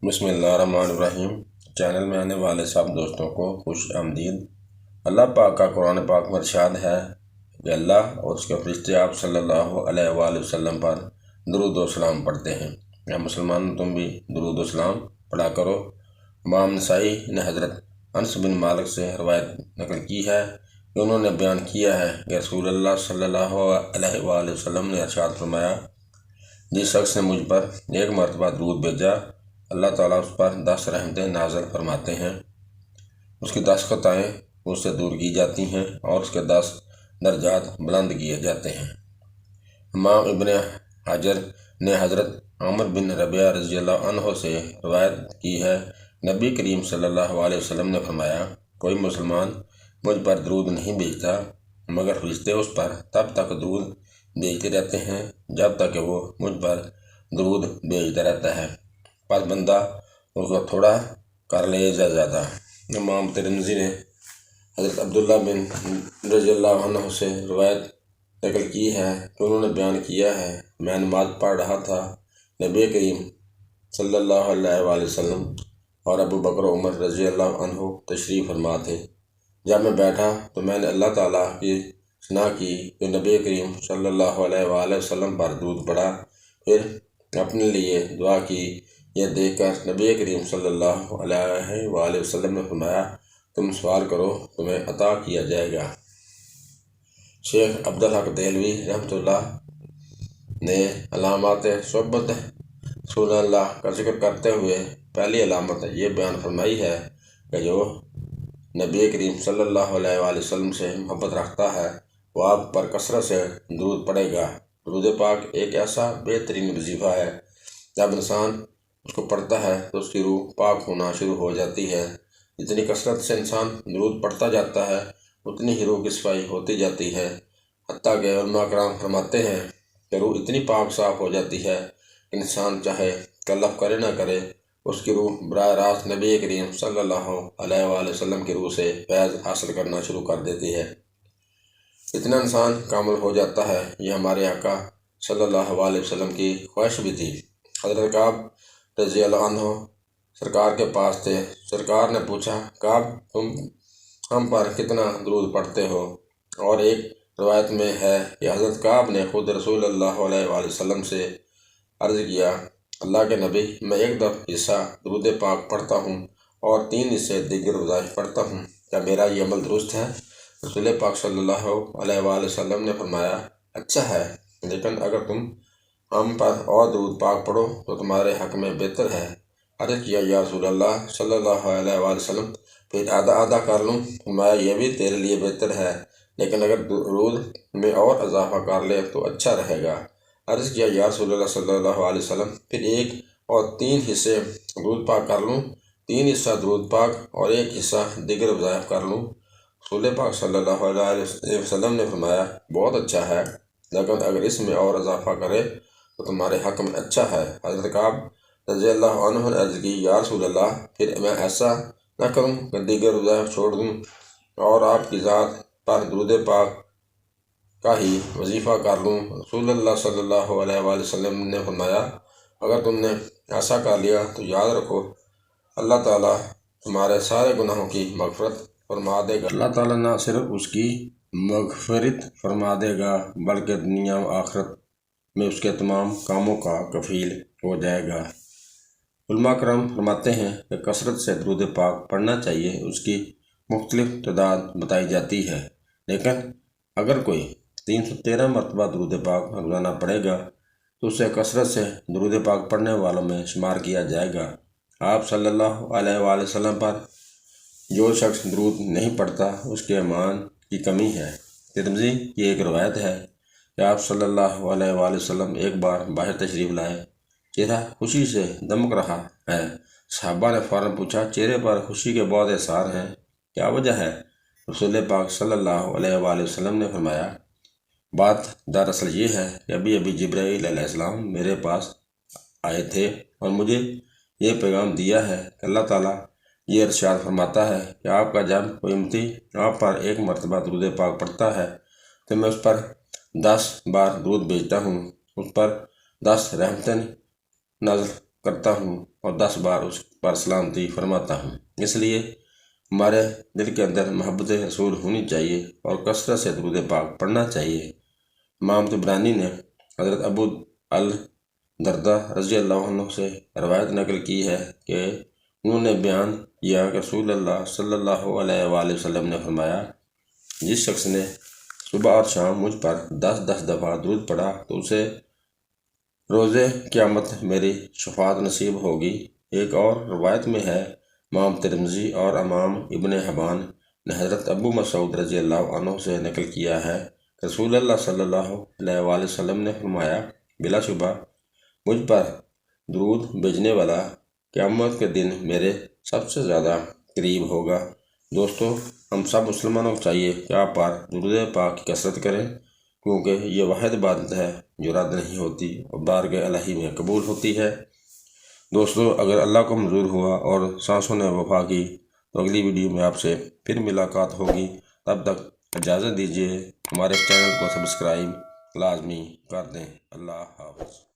بسم اللہ الرحمن الرحیم۔ چینل میں آنے والے سب دوستوں کو خوش آمدید۔ اللہ پاک کا قرآن پاک میں ارشاد ہے کہ اللہ اور اس کے فرشتے آپ صلی اللہ علیہ وآلہ وسلم پر درود و سلام پڑھتے ہیں۔ یا مسلمان تم بھی درود و سلام پڑھا کرو۔ امام نسائی نے حضرت انس بن مالک سے روایت نقل کی ہے کہ انہوں نے بیان کیا ہے کہ رسول اللہ صلی اللہ علیہ وآلہ وسلم نے ارشاد فرمایا، جس شخص نے مجھ پر ایک مرتبہ درود بھیجا، اللہ تعالیٰ اس پر 10 رحمتیں نازل فرماتے ہیں، اس کی 10 خطائیں اس سے دور کی جاتی ہیں اور اس کے 10 درجات بلند کیے جاتے ہیں۔ امام ابن حجر نے حضرت عامر بن ربیعہ رضی اللہ عنہ سے روایت کی ہے، نبی کریم صلی اللہ علیہ وسلم نے فرمایا، کوئی مسلمان مجھ پر درود نہیں بھیجتا مگر فرشتے اس پر تب تک درود بھیجتے رہتے ہیں جب تک کہ وہ مجھ پر درود بھیجتا رہتا ہے، پس بندہ اس کو تھوڑا کر لے یا زیادہ۔ امام ترمذی نے حضرت عبداللہ بن رضی اللہ عنہ سے روایت نقل کی ہے کہ انہوں نے بیان کیا ہے، میں نماز پڑھ رہا تھا، نبی کریم صلی اللہ علیہ وآلہ وسلم اور ابو بکر و عمر رضی اللہ عنہ تشریف فرما تھے۔ جب میں بیٹھا تو میں نے اللہ تعالیٰ کی ثنا کی کہ نبی کریم صلی اللہ علیہ وآلہ وسلم پر درود پڑھا، پھر اپنے لیے دعا کی۔ یہ دیکھ کر نبی کریم صلی اللہ علیہ وآلہ وسلم نے فرمایا، تم سوال کرو تمہیں عطا کیا جائے گا۔ شیخ عبدالحق دہلوی رحمۃ اللہ نے علامات صحبت رسول اللہ کا ذکر کرتے ہوئے پہلی علامت یہ بیان فرمائی ہے کہ جو نبی کریم صلی اللہ علیہ وآلہ وسلم سے محبت رکھتا ہے وہ آپ پر کثرت سے درود پڑے گا۔ درود پاک ایک ایسا بہترین وظیفہ ہے، جب انسان اس کو پڑھتا ہے تو اس کی روح پاک ہونا شروع ہو جاتی ہے۔ جتنی کثرت سے انسان درود پڑھتا جاتا ہے اتنی ہی روح کی صفائی ہوتی جاتی ہے، حتیٰ کہ علماء کرام فرماتے ہیں کہ روح اتنی پاک صاف ہو جاتی ہے کہ انسان چاہے کلف کرے نہ کرے، اس کی روح براہ راست نبی کریم صلی اللہ علیہ وآلہ وسلم کی روح سے فیض حاصل کرنا شروع کر دیتی ہے۔ اتنا انسان کامل ہو جاتا ہے، یہ ہمارے آقا صلی اللہ علیہ وسلم کی خواہش بھی تھی۔ حضرت کعب رضی اللہ عنہ سرکار کے پاس تھے۔ سرکار نے پوچھا، کعب تم ہم پر کتنا درود پڑھتے ہو؟ اور ایک روایت میں ہے کہ حضرت کعب نے خود رسول اللہ علیہ وآلہ وسلم سے عرض کیا، اللہ کے نبی، میں ایک حصہ درود پاک پڑھتا ہوں اور 3 حصے دیگر وظائف پڑھتا ہوں، کیا میرا یہ عمل درست ہے؟ رسول پاک صلی اللہ علیہ وآلہ وسلم نے فرمایا، اچھا ہے، لیکن اگر تم ہم پر اور درود پاک پڑھو تو تمہارے حق میں بہتر ہے۔ عرض کیا، یا رسول اللہ صلی اللہ علیہ وآلہ وسلم، پھر آدھا آدھا کر لوں؟ فرمایا، یہ بھی تیرے لیے بہتر ہے، لیکن اگر درود میں اور اضافہ کر لے تو اچھا رہے گا۔ عرض کیا، یا رسول اللہ صلی اللہ علیہ وسلم، پھر 1 اور 3 حصے درود پاک کر لوں؟ 3 حصہ درود پاک اور 1 حصہ دیگر وظائف کر لوں؟ رسول پاک صلی اللہ علیہ وسلم نے فرمایا، بہت اچھا ہے، لیکن اگر اس میں اور اضافہ کرے تو تمہارے حق میں اچھا ہے۔ حضرت کعب رضی اللہ عنہ نے عرض کی، یا رسول اللہ، پھر میں ایسا نہ کروں کہ دیگر وظائف چھوڑ دوں اور آپ کی ذات پر درود پاک کا ہی وظیفہ کر لوں؟ رسول اللہ صلی اللہ علیہ وآلہ وسلم نے فرمایا، اگر تم نے ایسا کر لیا تو یاد رکھو اللہ تعالیٰ تمہارے سارے گناہوں کی مغفرت فرما دے گا۔ اللہ تعالیٰ نہ صرف اس کی مغفرت فرما دے گا بلکہ دنیا و آخرت میں اس کے تمام کاموں کا کفیل ہو جائے گا۔ علماء کرام فرماتے ہیں کہ کثرت سے درود پاک پڑھنا چاہیے، اس کی مختلف تعداد بتائی جاتی ہے، لیکن اگر کوئی 313 مرتبہ درود پاک روزانہ پڑھے گا تو اسے کثرت سے درود پاک پڑھنے والوں میں شمار کیا جائے گا۔ آپ صلی اللہ علیہ وآلہ وسلم پر جو شخص درود نہیں پڑھتا اس کے ایمان کی کمی ہے۔ ترمذی کی ایک روایت ہے کہ آپ صلی اللہ علیہ وآلہ وسلم ایک بار باہر تشریف لائے، چہرہ خوشی سے دمک رہا ہے۔ صحابہ نے فوراً پوچھا، چہرے پر خوشی کے بہت اثار ہیں، کیا وجہ ہے؟ رسول پاک صلی اللہ علیہ وآلہ وسلم نے فرمایا، بات دراصل یہ ہے کہ ابھی ابھی جبرائیل علیہ السلام میرے پاس آئے تھے اور مجھے یہ پیغام دیا ہے کہ اللہ تعالیٰ یہ ارشاد فرماتا ہے کہ آپ کا جب کوئی امتی آپ پر 1 مرتبہ درود پاک پڑھتا ہے تو میں اس پر 10 بار درود بھیجتا ہوں، اس پر 10 رحمتیں نازل کرتا ہوں اور 10 بار اس پر سلامتی فرماتا ہوں۔ اس لیے ہمارے دل کے اندر محبت رسول ہونی چاہیے اور کثرت سے درود پاک پڑھنا چاہیے۔ امام طبرانی نے حضرت ابو الدرداء رضی اللہ عنہ سے روایت نقل کی ہے کہ انہوں نے بیان کیا کہ رسول اللہ صلی اللہ علیہ وآلہ وسلم نے فرمایا، جس شخص نے صبح اور شام مجھ پر 10 دفعہ درود پڑھا تو اسے روز قیامت میری شفاعت نصیب ہوگی۔ ایک اور روایت میں ہے، امام ترمذی اور امام ابن حبان نے حضرت ابو مسعود رضی اللہ عنہ سے نقل کیا ہے کہ رسول اللہ صلی اللہ علیہ وآلہ وسلم نے فرمایا، بلا شبہ مجھ پر درود بھیجنے والا قیامت کے دن میرے سب سے زیادہ قریب ہوگا۔ دوستو، ہم سب مسلمانوں کو چاہیے کہ آپ پر درود پاک کی کثرت کریں، کیونکہ یہ واحد عبادت ہے جو رد نہیں ہوتی اور بارگاہ الہی میں قبول ہوتی ہے۔ دوستو، اگر اللہ کو منظور ہوا اور سانسوں نے وفا کی تو اگلی ویڈیو میں آپ سے پھر ملاقات ہوگی۔ تب تک اجازت دیجیے، ہمارے چینل کو سبسکرائب لازمی کر دیں۔ اللہ حافظ۔